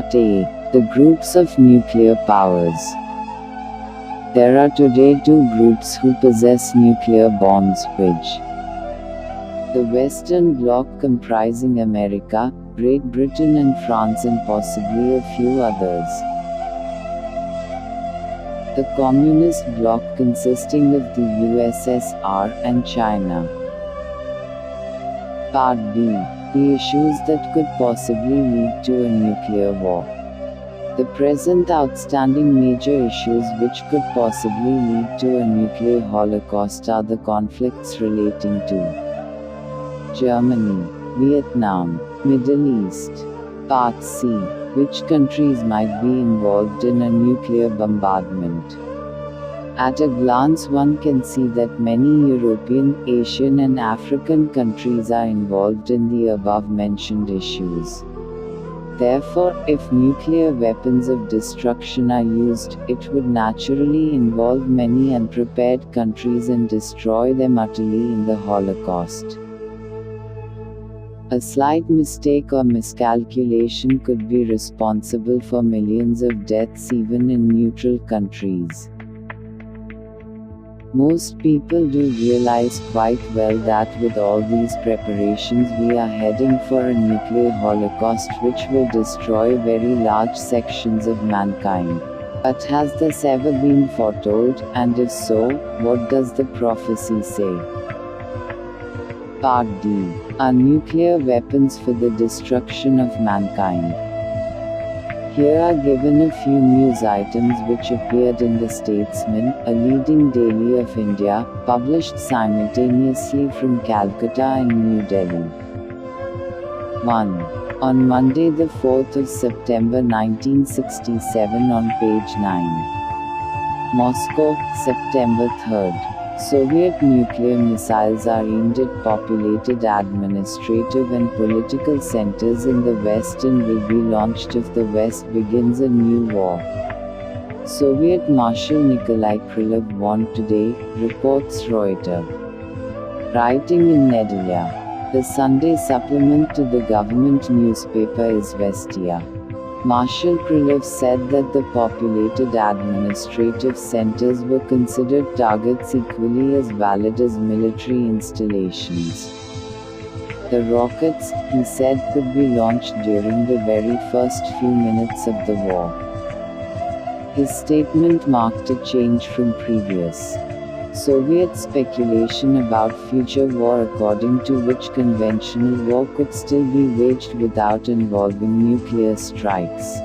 Part A. The groups of nuclear powers. There are today two groups who possess nuclear bombs, which the Western Bloc comprising America, Great Britain and France and possibly a few others. The Communist Bloc consisting of the USSR and China. Part B. The issues that could possibly lead to a nuclear war. The present outstanding major issues which could possibly lead to a nuclear holocaust are the conflicts relating to Germany, Vietnam, Middle East. Part C. Which countries might be involved in a nuclear bombardment. At a glance one can see that many European, Asian and African countries are involved in the above-mentioned issues. Therefore, if nuclear weapons of destruction are used, it would naturally involve many unprepared countries and destroy them utterly in the Holocaust. A slight mistake or miscalculation could be responsible for millions of deaths even in neutral countries. Most people do realize quite well that with all these preparations we are heading for a nuclear holocaust which will destroy very large sections of mankind. But has this ever been foretold, and if so, what does the prophecy say? Part D. Are nuclear weapons for the destruction of mankind? Here are given a few news items which appeared in The Statesman, a leading daily of India, published simultaneously from Calcutta and New Delhi. 1. On Monday the 4th of September 1967 on page 9. Moscow, September 3rd. Soviet nuclear missiles are aimed at populated administrative and political centers in the West and will be launched if the West begins a new war. Soviet Marshal Nikolai Krylov warned today, reports Reuters. Writing in Nedelya. The Sunday supplement to the government newspaper Izvestia. Marshal Krylov said that the populated administrative centers were considered targets equally as valid as military installations. The rockets, he said, could be launched during the very first few minutes of the war. His statement marked a change from previous Soviet speculation about future war, according to which conventional war could still be waged without involving nuclear strikes.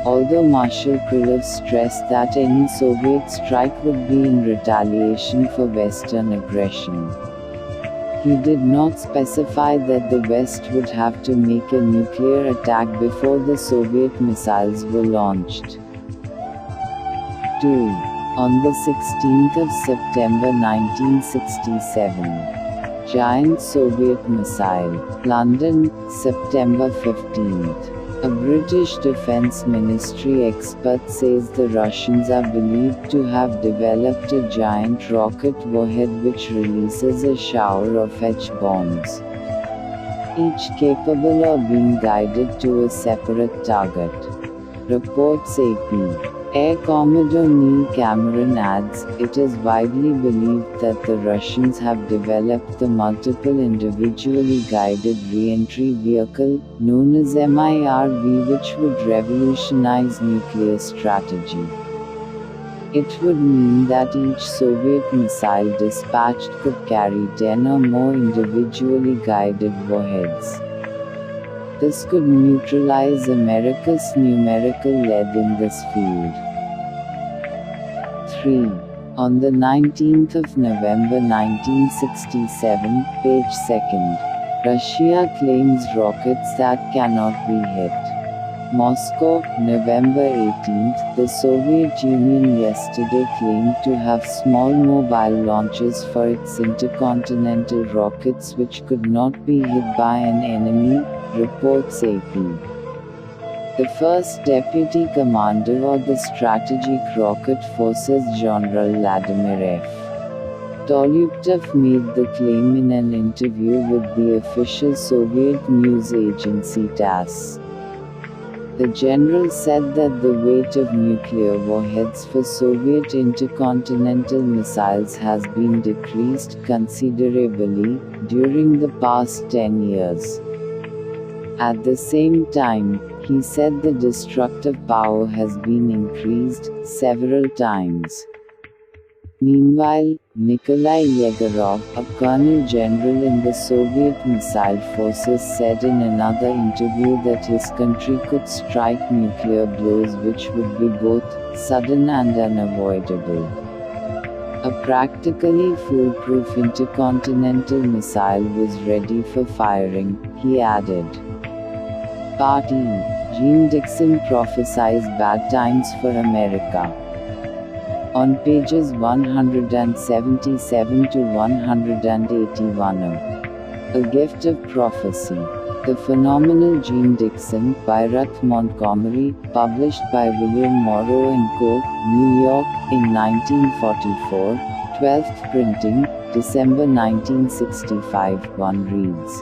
Although Marshal Krylov stressed that any Soviet strike would be in retaliation for Western aggression, he did not specify that the West would have to make a nuclear attack before the Soviet missiles were launched. 2. On the 16th of September 1967. Giant Soviet missile. London, September 15th. A British Defence Ministry expert says the Russians are believed to have developed a giant rocket warhead which releases a shower of H-bombs, each capable of being guided to a separate target. Reports AP. Air Commodore Neil Cameron adds, it is widely believed that the Russians have developed the multiple individually guided re-entry vehicle, known as MIRV, which would revolutionize nuclear strategy. It would mean that each Soviet missile dispatched could carry 10 or more individually guided warheads. This could neutralize America's numerical lead in this field. 3. On the 19th of November 1967, page 2nd. Russia claims rockets that cannot be hit. Moscow, November 18th. The Soviet Union yesterday claimed to have small mobile launchers for its intercontinental rockets which could not be hit by an enemy, reports AP. The first deputy commander of the Strategic Rocket Forces, General Vladimir F. Tolyukov made the claim in an interview with the official Soviet news agency TASS. The general said that the weight of nuclear warheads for Soviet intercontinental missiles has been decreased considerably during the past 10 years. At the same time, he said the destructive power has been increased several times. Meanwhile, Nikolai Yegorov, a colonel general in the Soviet missile forces, said in another interview that his country could strike nuclear blows which would be both sudden and unavoidable. A practically foolproof intercontinental missile was ready for firing, he added. Part E. Jeane Dixon prophesies bad times for America. On pages 177 to 181 of A Gift of Prophecy. The Phenomenal Jeane Dixon, by Ruth Montgomery, published by William Morrow & Co., New York, in 1944, 12th printing, December 1965, 1 reads.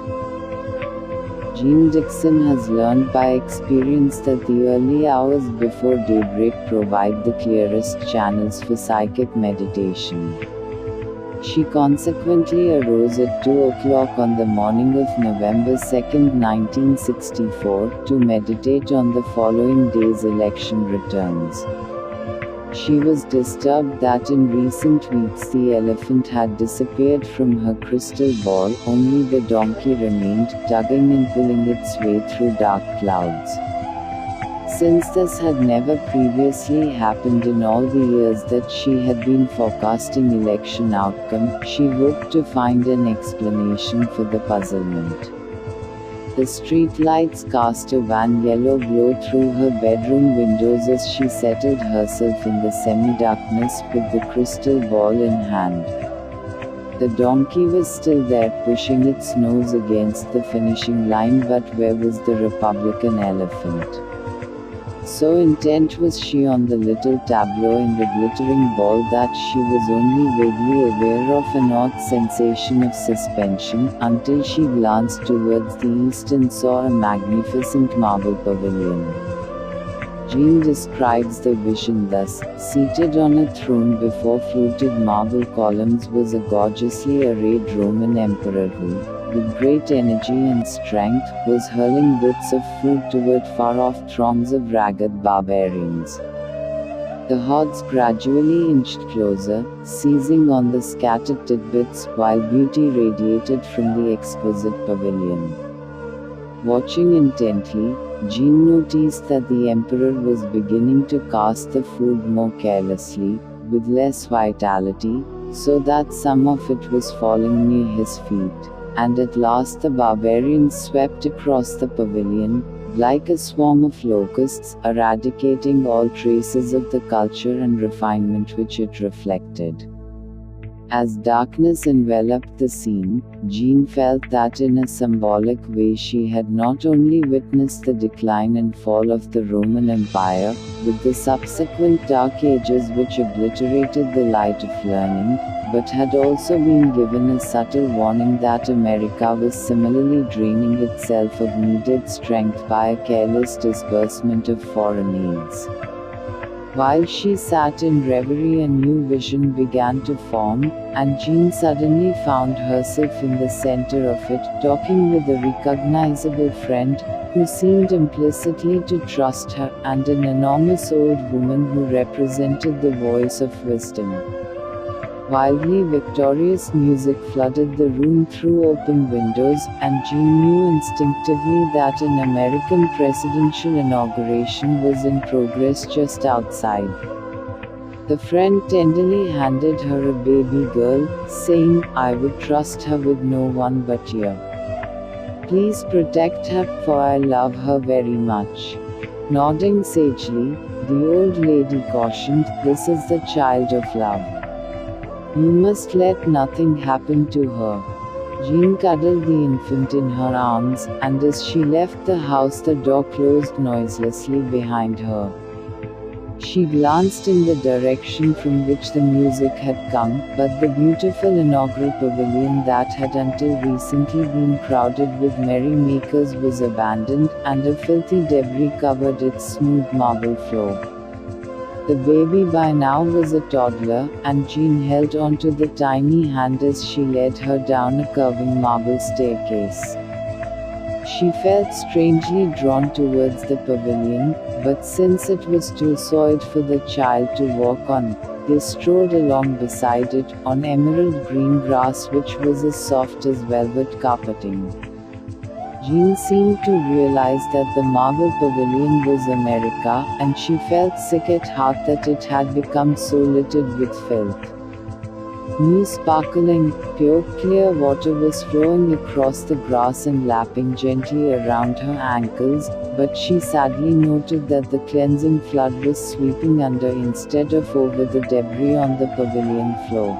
Jeane Dixon has learned by experience that the early hours before daybreak provide the clearest channels for psychic meditation. She consequently arose at 2 o'clock on the morning of November 2, 1964, to meditate on the following day's election returns. She was disturbed that in recent weeks the elephant had disappeared from her crystal ball, only the donkey remained, tugging and pulling its way through dark clouds. Since this had never previously happened in all the years that she had been forecasting election outcome, she hoped to find an explanation for the puzzlement. The street lights cast a wan yellow glow through her bedroom windows as she settled herself in the semi-darkness with the crystal ball in hand. The donkey was still there, pushing its nose against the finishing line, but where was the Republican elephant? So intent was she on the little tableau in the glittering ball that she was only vaguely aware of an odd sensation of suspension, until she glanced towards the east and saw a magnificent marble pavilion. Jeane describes the vision thus: seated on a throne before fluted marble columns was a gorgeously arrayed Roman emperor who, with great energy and strength, was hurling bits of food toward far-off throngs of ragged barbarians. The hordes gradually inched closer, seizing on the scattered tidbits, while beauty radiated from the exquisite pavilion. Watching intently, Jeane noticed that the emperor was beginning to cast the food more carelessly, with less vitality, so that some of it was falling near his feet. And at last the barbarians swept across the pavilion, like a swarm of locusts, eradicating all traces of the culture and refinement which it reflected. As darkness enveloped the scene, Jeane felt that in a symbolic way she had not only witnessed the decline and fall of the Roman Empire, with the subsequent Dark Ages which obliterated the light of learning, but had also been given a subtle warning that America was similarly draining itself of needed strength by a careless disbursement of foreign aids. While she sat in reverie, a new vision began to form, and Jeane suddenly found herself in the center of it, talking with a recognizable friend, who seemed implicitly to trust her, and an enormous old woman who represented the voice of wisdom. Wildly victorious music flooded the room through open windows, and Jeane knew instinctively that an American presidential inauguration was in progress just outside. The friend tenderly handed her a baby girl, saying, "I would trust her with no one but you. Please protect her, for I love her very much." Nodding sagely, the old lady cautioned, "This is the child of love. You must let nothing happen to her." Jeane cuddled the infant in her arms, and as she left the house the door closed noiselessly behind her. She glanced in the direction from which the music had come, but the beautiful inaugural pavilion that had until recently been crowded with merrymakers was abandoned, and a filthy debris covered its smooth marble floor. The baby by now was a toddler, and Jean held onto the tiny hand as she led her down a curving marble staircase. She felt strangely drawn towards the pavilion, but since it was too soiled for the child to walk on, they strode along beside it, on emerald green grass which was as soft as velvet carpeting. Jean seemed to realize that the marble pavilion was America, and she felt sick at heart that it had become so littered with filth. New sparkling, pure, clear water was flowing across the grass and lapping gently around her ankles, but she sadly noted that the cleansing flood was sweeping under instead of over the debris on the pavilion floor.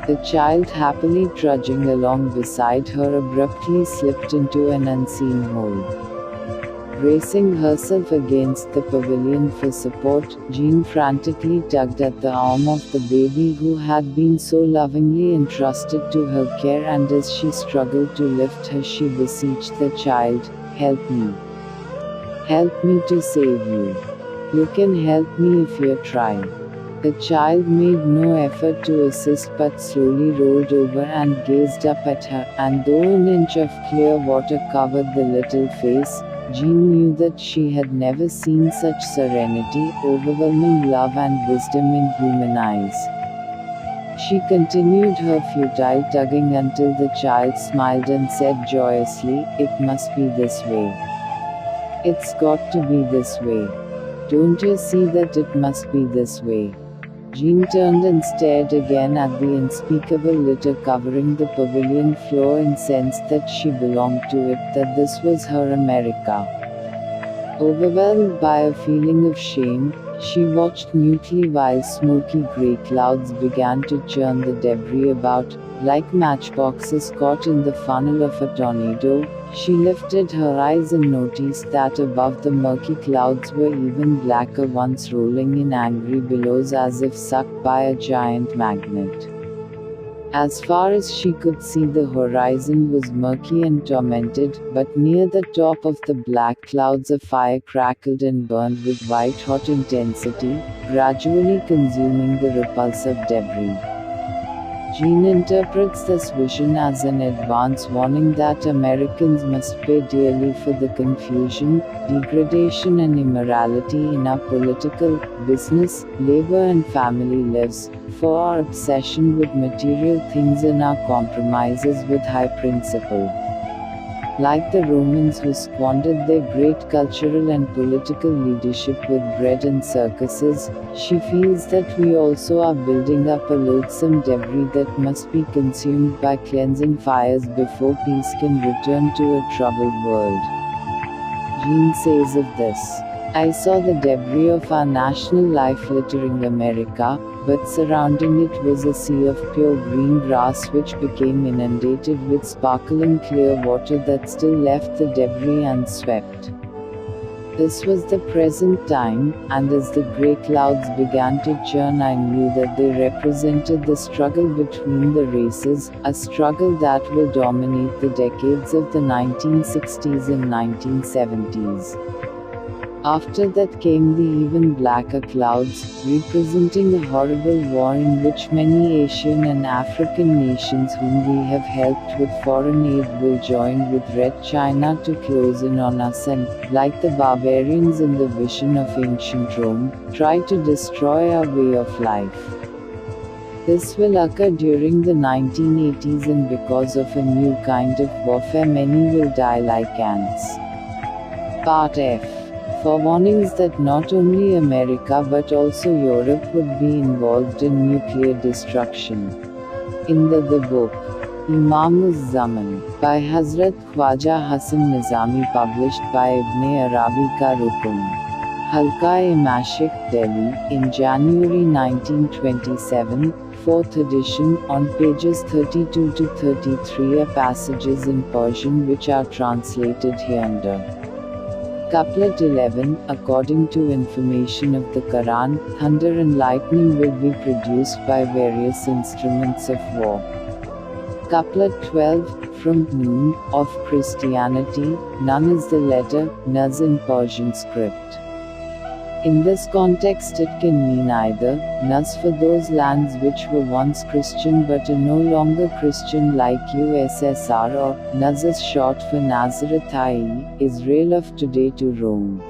The child, happily trudging along beside her, abruptly slipped into an unseen hole. Bracing herself against the pavilion for support, Jean frantically tugged at the arm of the baby who had been so lovingly entrusted to her care, and as she struggled to lift her she beseeched the child, "Help me. Help me to save you. You can help me if you try." The child made no effort to assist but slowly rolled over and gazed up at her, and though an inch of clear water covered the little face, Jean knew that she had never seen such serenity, overwhelming love and wisdom in human eyes. She continued her futile tugging until the child smiled and said joyously, "It must be this way. It's got to be this way. Don't you see that it must be this way?" Jean turned and stared again at the unspeakable litter covering the pavilion floor and sensed that she belonged to it, that this was her America. Overwhelmed by a feeling of shame, she watched mutely while smoky grey clouds began to churn the debris about, like matchboxes caught in the funnel of a tornado. She lifted her eyes and noticed that above the murky clouds were even blacker ones rolling in angry billows as if sucked by a giant magnet. As far as she could see, the horizon was murky and tormented, but near the top of the black clouds a fire crackled and burned with white-hot intensity, gradually consuming the repulsive debris. Jean interprets this vision as an advance warning that Americans must pay dearly for the confusion, degradation and immorality in our political, business, labor and family lives, for our obsession with material things and our compromises with high principle. Like the Romans who squandered their great cultural and political leadership with bread and circuses, she feels that we also are building up a loathsome debris that must be consumed by cleansing fires before peace can return to a troubled world. Jean says of this, "I saw the debris of our national life littering America, but surrounding it was a sea of pure green grass which became inundated with sparkling clear water that still left the debris unswept." This was the present time, and as the grey clouds began to churn I knew that they represented the struggle between the races, a struggle that will dominate the decades of the 1960s and 1970s. After that came the even blacker clouds, representing a horrible war in which many Asian and African nations whom we have helped with foreign aid will join with Red China to close in on us and, like the barbarians in the vision of ancient Rome, try to destroy our way of life. This will occur during the 1980s, and because of a new kind of warfare many will die like ants. Part F. For warnings that not only America but also Europe would be involved in nuclear destruction. In the book, Imam-uz-Zaman, by Hazrat Khwaja Hasan Nizami, published by Ibn Arabi Ka Rukun, Halqa-e-Mashik, Delhi, in January 1927, 4th edition, on pages 32 to 33 are passages in Persian which are translated hereunder. Couplet 11, according to information of the Quran, thunder and lightning will be produced by various instruments of war. Couplet 12, from Nun, of Christianity, Nun is the letter, Nuz in Persian script. In this context it can mean either, Nuz for those lands which were once Christian but are no longer Christian like USSR, or Nuz is short for Nazareth, i.e., Israel of today, to Rome.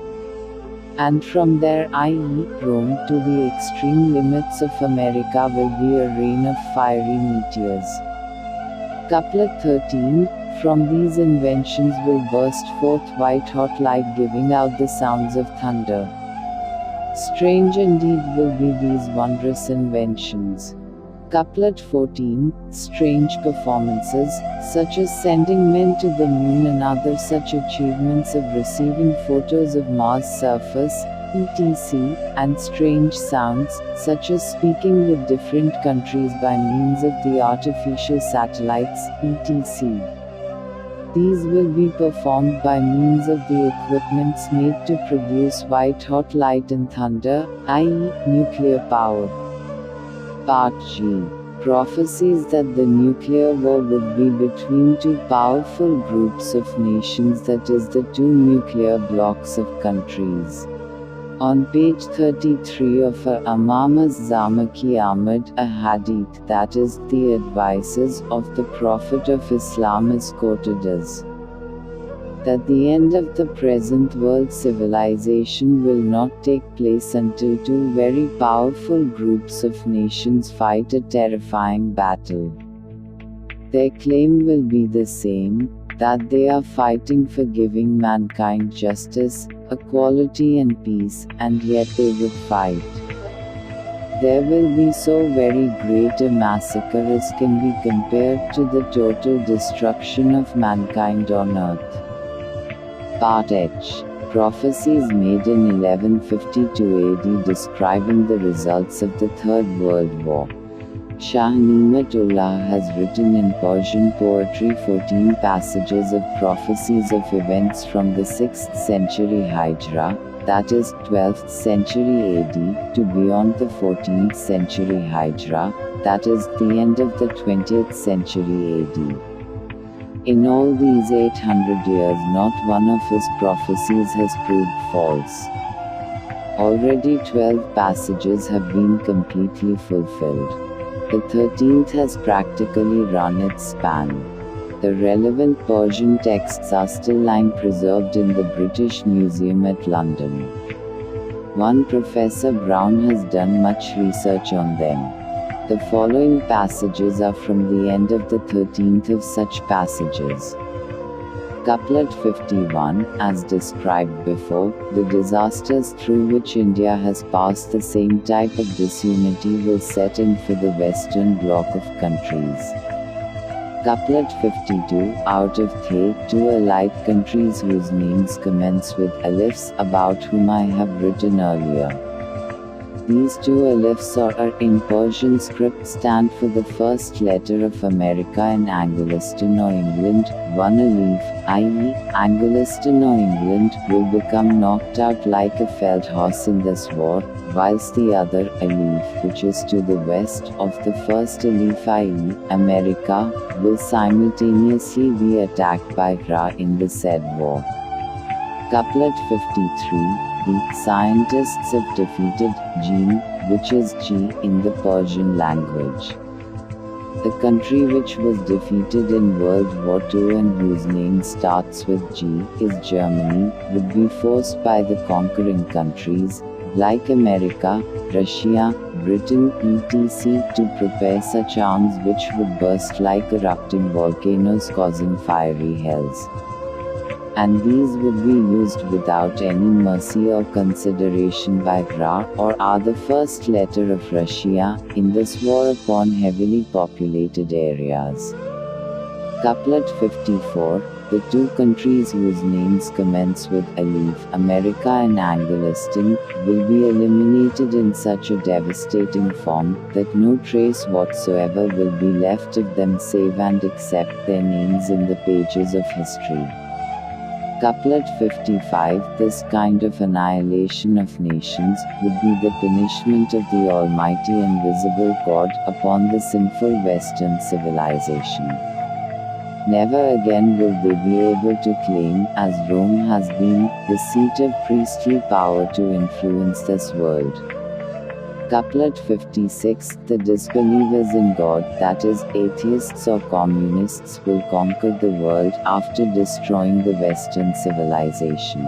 And from there, i.e., Rome, to the extreme limits of America will be a rain of fiery meteors. Couplet 13, from these inventions will burst forth white-hot light giving out the sounds of thunder. Strange indeed will be these wondrous inventions. Couplet 14, strange performances, such as sending men to the moon and other such achievements of receiving photos of Mars' surface, etc., and strange sounds, such as speaking with different countries by means of the artificial satellites, etc. These will be performed by means of the equipments made to produce white-hot light and thunder, i.e., nuclear power. Part G. Prophecies that the nuclear war would be between two powerful groups of nations, that is, the two nuclear blocks of countries. On page 33 of Imam Zamaki Ahmad, a hadith, that is, the advices of the Prophet of Islam, is quoted as that the end of the present world civilization will not take place until two very powerful groups of nations fight a terrifying battle. Their claim will be the same, that they are fighting for giving mankind justice, equality and peace, and yet they would fight. There will be so very great a massacre as can be compared to the total destruction of mankind on earth. Part H. Prophecies made in 1152 AD describing the results of the Third World War. Shah Ni'matullah has written in Persian poetry 14 passages of prophecies of events from the 6th century Hijra, that is, 12th century AD, to beyond the 14th century Hijra, that is, the end of the 20th century AD. In all these 800 years not one of his prophecies has proved false. Already 12 passages have been completely fulfilled. The 13th has practically run its span. The relevant Persian texts are still lying preserved in the British Museum at London. One Professor Brown has done much research on them. The following passages are from the end of the 13th of such passages. Couplet 51, as described before, the disasters through which India has passed, the same type of disunity will set in for the Western bloc of countries. Couplet 52, out of the two allied countries whose names commence with alifs, about whom I have written earlier. These two alifs or in Persian script stand for the first letter of America and Angliston or England. One alif, i.e., Angliston or England, will become knocked out like a felt horse in this war, whilst the other alif, which is to the west of the first alif, i.e., America, will simultaneously be attacked by Ra in the said war. Couplet 53. The scientists have defeated Jinn, which is G in the Persian language. The country which was defeated in World War II and whose name starts with G is Germany, would be forced by the conquering countries, like America, Russia, Britain, etc., to prepare such arms which would burst like erupting volcanoes causing fiery hells. And these would be used without any mercy or consideration by Ra, or are the first letter of Russia, in this war upon heavily populated areas. Couplet 54, the two countries whose names commence with Alif, America and Angliston, will be eliminated in such a devastating form, that no trace whatsoever will be left of them save and except their names in the pages of history. Couplet 55. This kind of annihilation of nations would be the punishment of the Almighty Invisible God upon the sinful Western civilization. Never again will they be able to claim, as Rome has been, the seat of priestly power to influence this world. Couplet 56. The disbelievers in God, that is, atheists or communists, will conquer the world after destroying the Western civilization.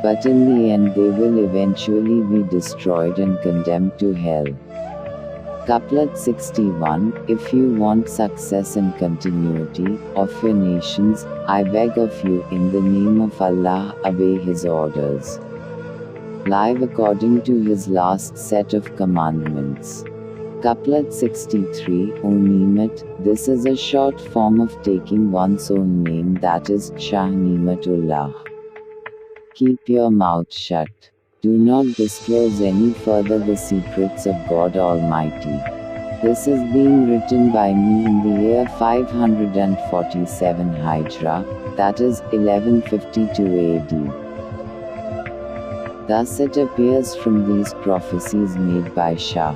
But in the end they will eventually be destroyed and condemned to hell. Couplet 61. If you want success and continuity of your nations, I beg of you, in the name of Allah, obey His orders. Live according to His last set of commandments. Couplet 63. O Ni'mat, this is a short form of taking one's own name, that is, Shah Ni'matullah. Keep your mouth shut. Do not disclose any further the secrets of God Almighty. This is being written by me in the year 547 Hijra, that is, 1152 AD. Thus it appears from these prophecies made by Shah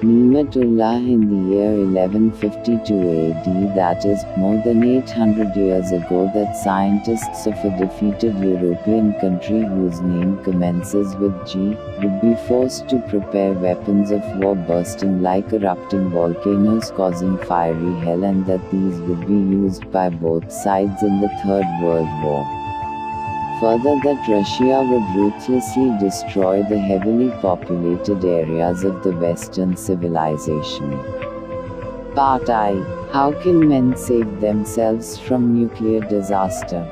Ni'matullah in the year 1152 AD, that is, more than 800 years ago, that scientists of a defeated European country whose name commences with G would be forced to prepare weapons of war bursting like erupting volcanoes causing fiery hell, and that these would be used by both sides in the Third World War. Further, that Russia would ruthlessly destroy the heavily populated areas of the Western civilization. Part I. How can men save themselves from nuclear disaster?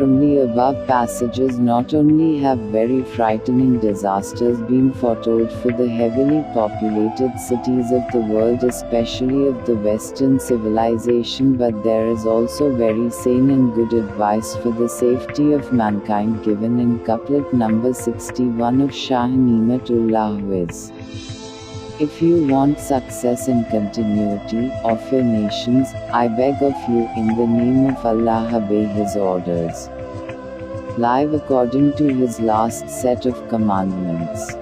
From the above passages, not only have very frightening disasters been foretold for the heavily populated cities of the world, especially of the Western civilization, but there is also very sane and good advice for the safety of mankind given in couplet number 61 of Shah Ni'matullah, viz. If you want success and continuity of your nations, I beg of you, in the name of Allah, obey His orders. Live according to His last set of commandments.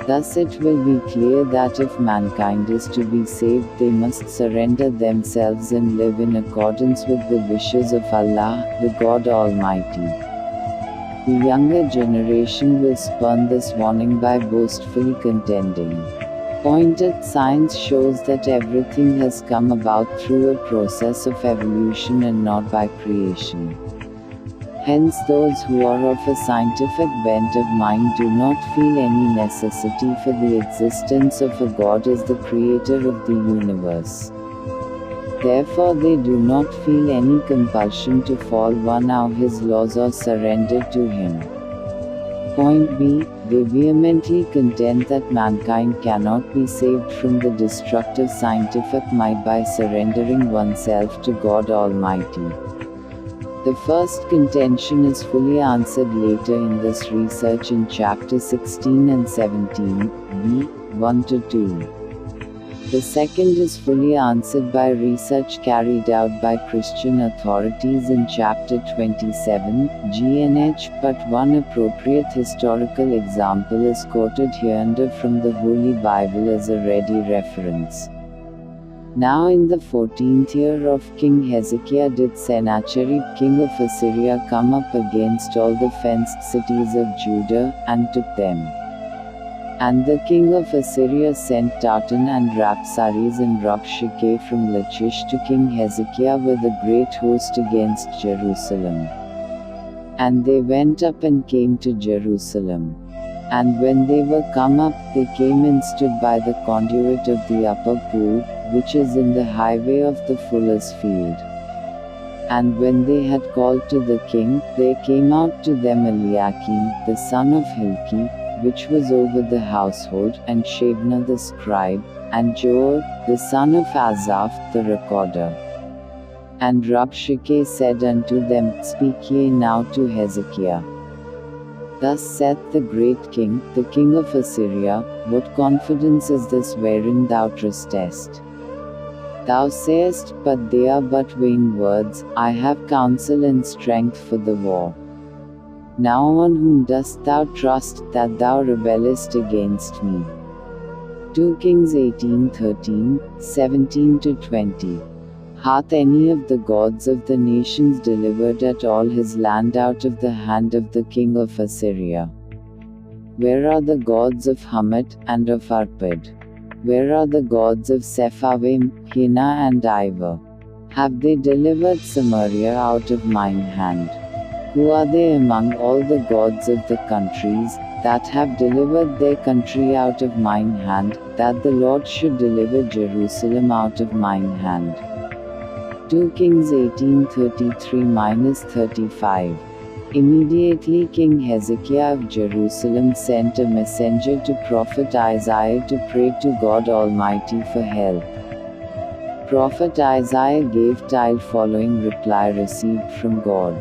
Thus it will be clear that if mankind is to be saved, they must surrender themselves and live in accordance with the wishes of Allah, the God Almighty. The younger generation will spurn this warning by boastfully contending. Pointed science shows that everything has come about through a process of evolution and not by creation. Hence those who are of a scientific bent of mind do not feel any necessity for the existence of a God as the creator of the universe. Therefore they do not feel any compulsion to follow now His laws or surrender to Him. Point B. They vehemently contend that mankind cannot be saved from the destructive scientific might by surrendering oneself to God Almighty. The first contention is fully answered later in this research in chapter 16 and 17, b. 1-2. The second is fully answered by research carried out by Christian authorities in chapter 27, GNH, but one appropriate historical example is quoted hereunder from the Holy Bible as a ready reference. Now in the 14th year of King Hezekiah did Sennacherib king of Assyria come up against all the fenced cities of Judah, and took them. And the king of Assyria sent Tartan and Rapsaris and Rabshakeh from Lachish to King Hezekiah with a great host against Jerusalem. And they went up and came to Jerusalem. And when they were come up, they came and stood by the conduit of the upper pool, which is in the highway of the fuller's field. And when they had called to the king, there came out to them Eliakim, the son of Hilki, which was over the household, and Shebna the scribe, and Joel, the son of Asaph, the recorder. And Rabshakeh said unto them, Speak ye now to Hezekiah. Thus saith the great king, the king of Assyria, What confidence is this wherein thou trustest? Thou sayest, But they are but vain words, I have counsel and strength for the war. Now on whom dost thou trust, that thou rebellest against me? 2 Kings 18:13, 17-20. Hath any of the gods of the nations delivered at all his land out of the hand of the king of Assyria? Where are the gods of Hamat, and of Arpad? Where are the gods of Sepharvaim, Hena and Ivor? Have they delivered Samaria out of mine hand? Who are they among all the gods of the countries, that have delivered their country out of mine hand, that the Lord should deliver Jerusalem out of mine hand? 2 Kings 18:33-35. Immediately King Hezekiah of Jerusalem sent a messenger to prophet Isaiah to pray to God Almighty for help. Prophet Isaiah gave the following reply received from God.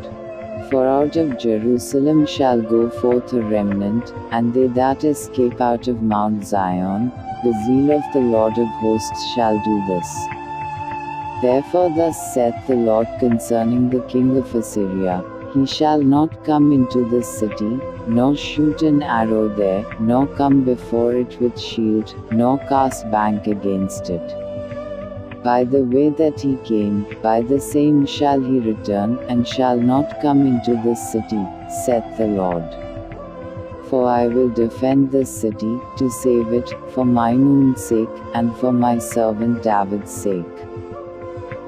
For out of Jerusalem shall go forth a remnant, and they that escape out of Mount Zion, the zeal of the Lord of hosts shall do this. Therefore thus saith the Lord concerning the king of Assyria, he shall not come into this city, nor shoot an arrow there, nor come before it with shield, nor cast bank against it. By the way that he came, by the same shall he return, and shall not come into this city, saith the Lord. For I will defend this city, to save it, for mine own sake, and for my servant David's sake.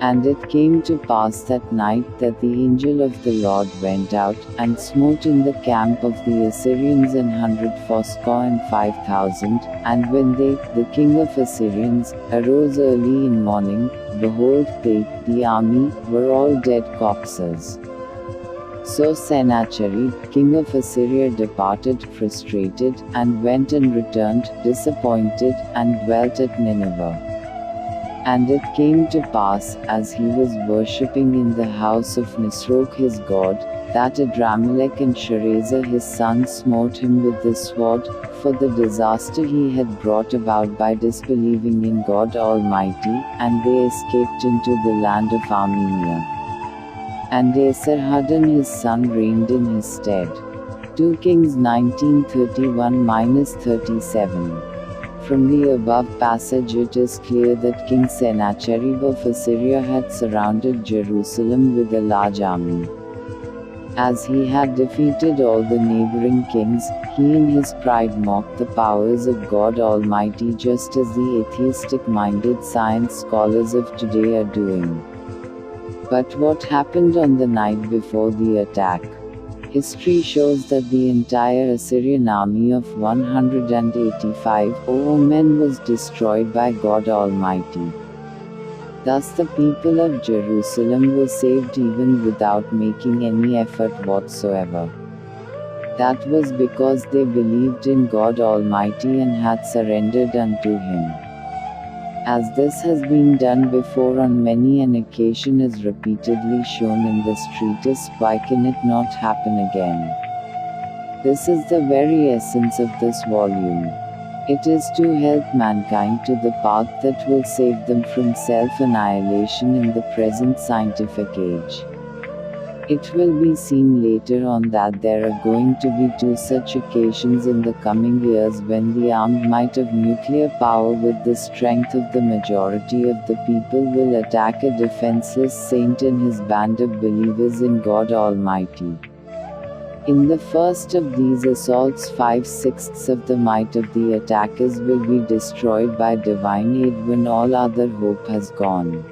And it came to pass that night that the angel of the Lord went out, and smote in the camp of the Assyrians 185,000, and when they, the king of Assyrians, arose early in morning, behold, they, the army, were all dead corpses. So Sennacherib, king of Assyria, departed frustrated, and went and returned, disappointed, and dwelt at Nineveh. And it came to pass, as he was worshipping in the house of Nisroch his god, that Adramelech and Sharezer his son smote him with the sword, for the disaster he had brought about by disbelieving in God Almighty, and they escaped into the land of Armenia. And Esarhaddon his son reigned in his stead. 2 Kings 19:31-37. From the above passage it is clear that King Sennacherib of Assyria had surrounded Jerusalem with a large army. As he had defeated all the neighboring kings, he in his pride mocked the powers of God Almighty, just as the atheistic-minded science scholars of today are doing. But what happened on the night before the attack? History shows that the entire Assyrian army of 185,000 men was destroyed by God Almighty. Thus the people of Jerusalem were saved even without making any effort whatsoever. That was because they believed in God Almighty and had surrendered unto Him. As this has been done before on many an occasion is repeatedly shown in this treatise, why can it not happen again? This is the very essence of this volume. It is to help mankind to the path that will save them from self-annihilation in the present scientific age. It will be seen later on that there are going to be two such occasions in the coming years when the armed might of nuclear power with the strength of the majority of the people will attack a defenseless saint and his band of believers in God Almighty. In the first of these assaults 5/6 of the might of the attackers will be destroyed by divine aid when all other hope has gone.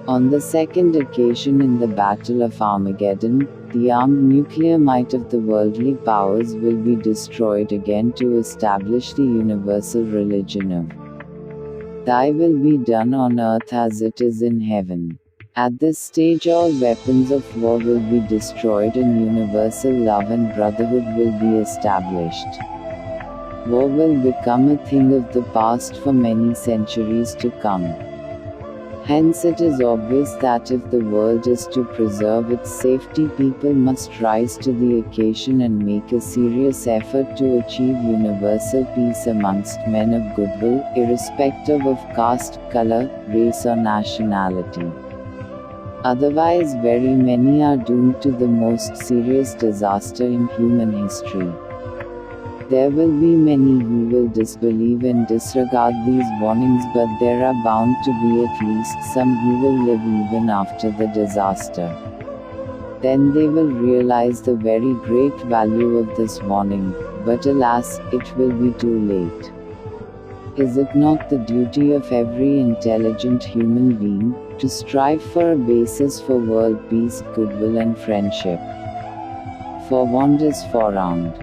On the second occasion in the Battle of Armageddon, the armed nuclear might of the worldly powers will be destroyed again to establish the universal religion of Thy will be done on earth as it is in heaven. At this stage all weapons of war will be destroyed and universal love and brotherhood will be established. War will become a thing of the past for many centuries to come. Hence it is obvious that if the world is to preserve its safety, people must rise to the occasion and make a serious effort to achieve universal peace amongst men of goodwill, irrespective of caste, color, race or nationality. Otherwise, very many are doomed to the most serious disaster in human history. There will be many who will disbelieve and disregard these warnings, but there are bound to be at least some who will live even after the disaster. Then they will realize the very great value of this warning, but alas, it will be too late. Is it not the duty of every intelligent human being to strive for a basis for world peace, goodwill and friendship? For wanders foreround.